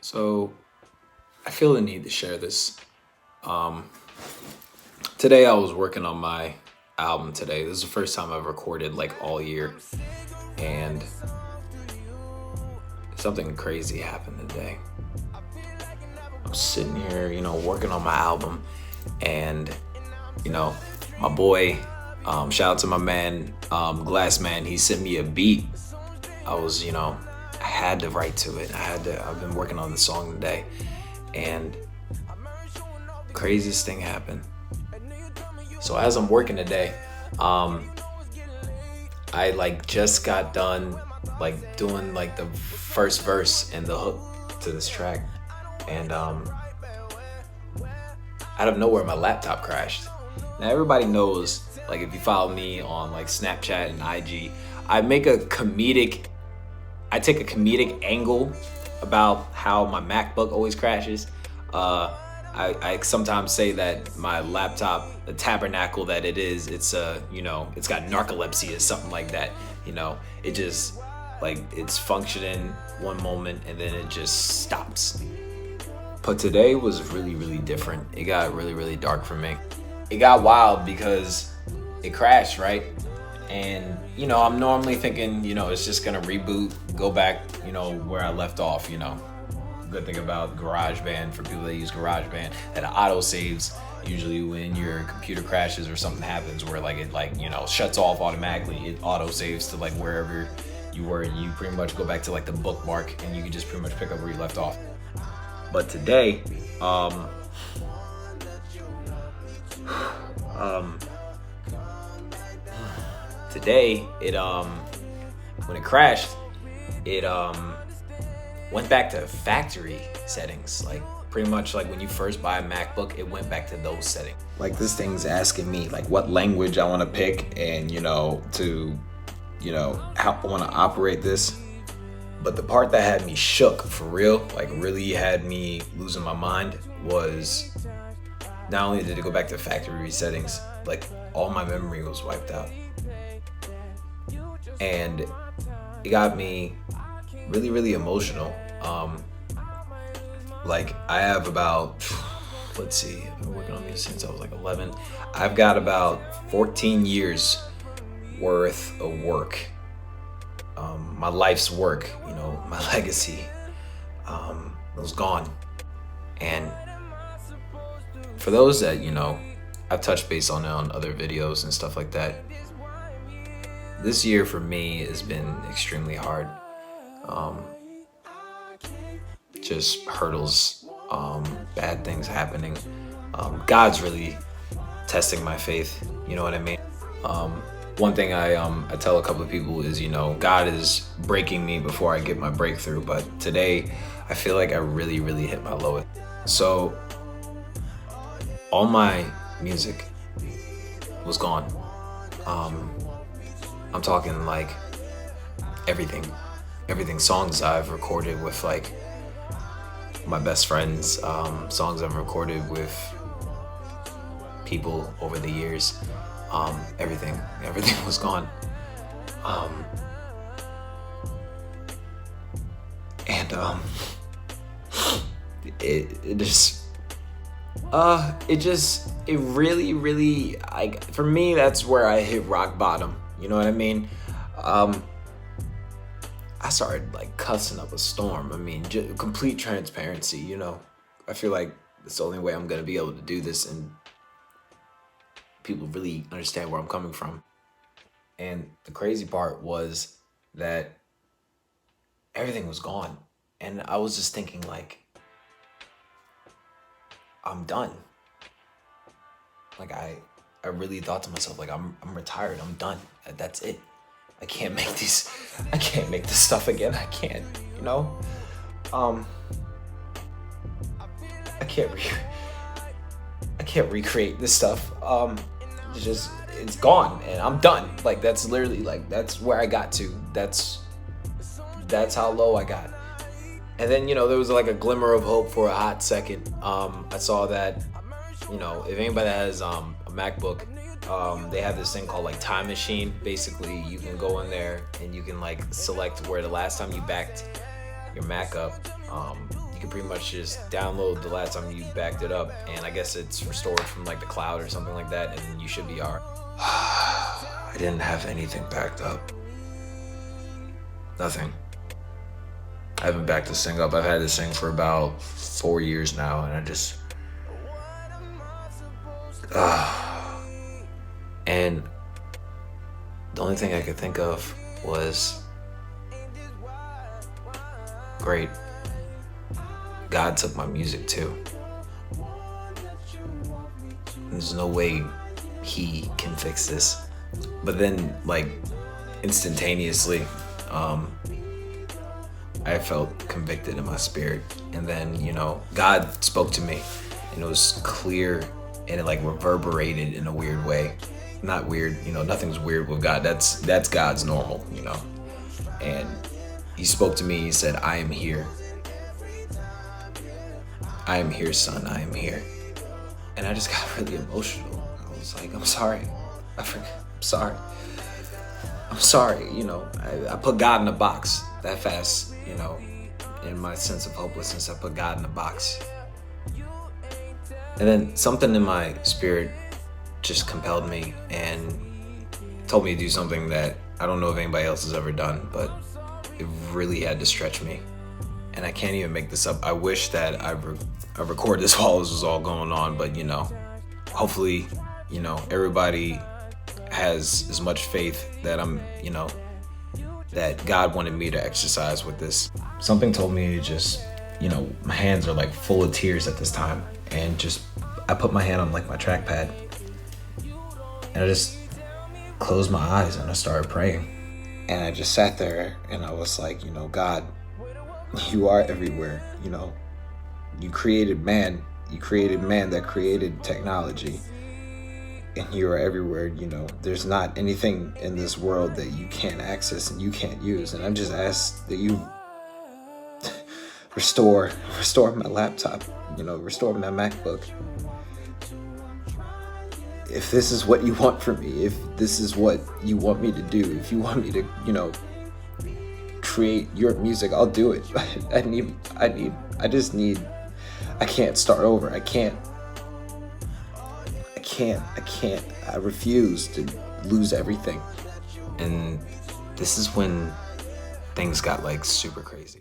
So I feel the need to share this. Um, Today I was working on my album today. This is the first time I've recorded like all year, and something crazy happened today. I'm sitting here, working on my album, and my boy, shout out to my man, Glass Man. He sent me a beat. I had to write to it. I've been working on the song today, and craziest thing happened. So as I'm working today, I just got done doing the first verse and the hook to this track, and out of nowhere my laptop crashed. Now everybody knows, if you follow me on Snapchat and IG, I take a comedic angle about how my MacBook always crashes. I sometimes say that my laptop, the tabernacle that it is, it's got narcolepsy or something like that. It just it's functioning one moment and then it just stops. But today was really, really different. It got really, really dark for me. It got wild because it crashed, right? And I'm normally thinking, it's just gonna reboot, go back, where I left off. Good thing about GarageBand, for people that use GarageBand, that it auto saves usually when your computer crashes or something happens where it shuts off automatically. It auto saves to wherever you were, and you pretty much go back to the bookmark and you can just pretty much pick up where you left off. But today, it when it crashed, it went back to factory settings. Pretty much when you first buy a MacBook, it went back to those settings. This thing's asking me what language I want to pick, and how I want to operate this. But the part that had me shook for real, really had me losing my mind, was not only did it go back to factory settings, all my memory was wiped out. And it got me really, really emotional. I have about, let's see, I've been working on this since I was 11. I've got about 14 years worth of work. My life's work, my legacy, was gone. And for those that, I've touched base on other videos and stuff like that, this year for me has been extremely hard. Just hurdles, bad things happening. God's really testing my faith, you know what I mean? One thing I tell a couple of people is, God is breaking me before I get my breakthrough. But today, I feel like I really, really hit my lowest. So, all my music was gone. I'm talking everything, songs I've recorded with my best friends, songs I've recorded with people over the years. Everything was gone. It really, really, for me, that's where I hit rock bottom. You know what I mean? I started cussing up a storm. I mean, complete transparency, I feel like it's the only way I'm gonna be able to do this and people really understand where I'm coming from. And the crazy part was that everything was gone. And I was just thinking I'm done. I really thought to myself, I'm retired, I'm done. That's it. I can't make this stuff again. I can't, I can't recreate this stuff. It's gone and I'm done. That's literally that's where I got to. That's how low I got. And then, there was a glimmer of hope for a hot second. I saw that, if anybody has a MacBook, they have this thing called Time Machine. Basically, you can go in there and you can select where the last time you backed your Mac up, you can pretty much just download the last time you backed it up, and I guess it's restored from like the cloud or something like that, and you should be alright. I didn't have anything backed up. Nothing. I haven't backed this thing up. I've had this thing for about 4 years now, and I just and the only thing I could think of was, great, God took my music too. There's no way he can fix this. But then, like, instantaneously, I felt convicted in my spirit. And then, you know, God spoke to me, and it was clear, and it like reverberated in a weird way. Not weird, you know, nothing's weird with God. That's God's normal, you know. And he spoke to me, he said, I am here. I am here, son, I am here. And I just got really emotional. I was like, I'm sorry. I'm sorry. I'm sorry, you know. I put God in a box that fast, you know. In my sense of hopelessness, I put God in a box. And then something in my spirit just compelled me and told me to do something that I don't know if anybody else has ever done, but it really had to stretch me. And I can't even make this up. I wish that I recorded this while this was all going on, but you know, hopefully, you know, everybody has as much faith that that God wanted me to exercise with this. Something told me to just, you know, my hands are like full of tears at this time, and just, I put my hand on like my trackpad, and I just closed my eyes and I started praying. And I just sat there and I was like, you know, God, you are everywhere, you know. You created man that created technology, and you are everywhere, you know. There's not anything in this world that you can't access and you can't use. And I just ask that you restore my laptop, you know, restore my MacBook. If this is what you want from me, if this is what you want me to do, if you want me to, you know, create your music, I'll do it. I can't start over. I refuse to lose everything. And this is when things got like super crazy.